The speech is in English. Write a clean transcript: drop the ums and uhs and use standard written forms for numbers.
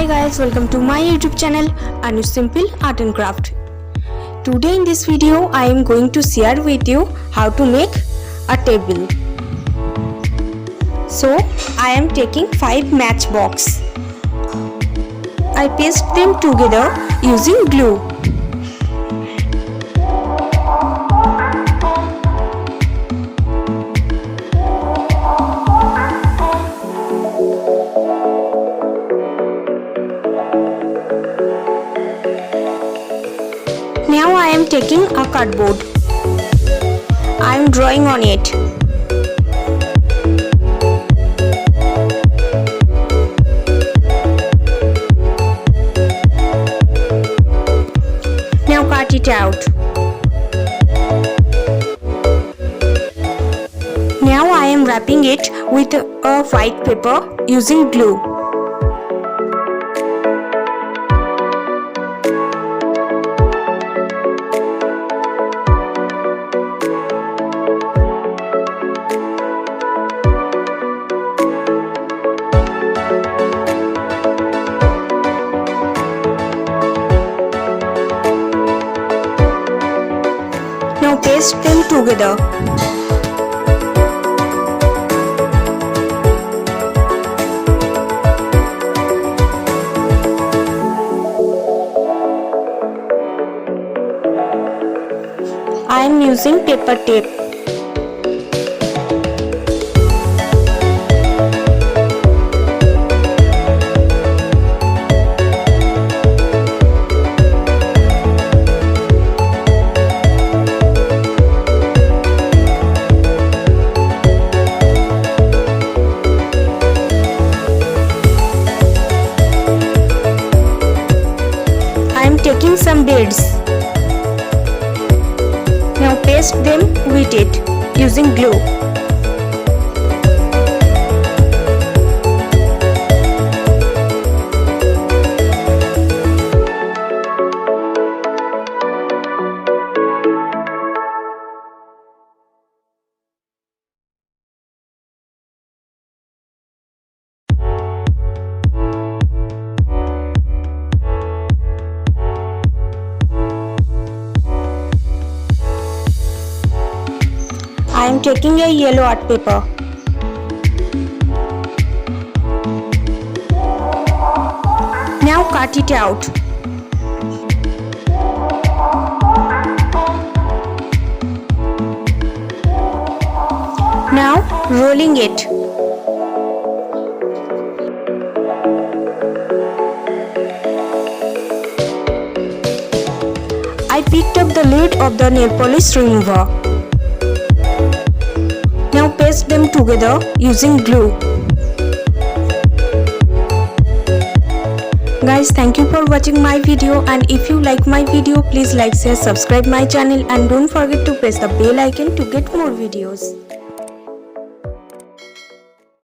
Hi guys, welcome to my YouTube channel Anu Simple Art and Craft. Today in this video I am going to share with you how to make a table. So I am taking 5 matchbox. I paste them together using glue. Now I am taking a cardboard. I am drawing on it. Now cut it out. Now I am wrapping it with a white paper using glue. Now paste them together. I am using paper tape. Taking some beads. Now paste them with it using glue. I am taking a yellow art paper. Now cut it out. Now rolling it. I picked up the lid of the nail polish remover. Now paste them together using glue. Guys, thank you for watching my video, and if you like my video, please like, share, subscribe my channel, and don't forget to press the bell icon to get more videos.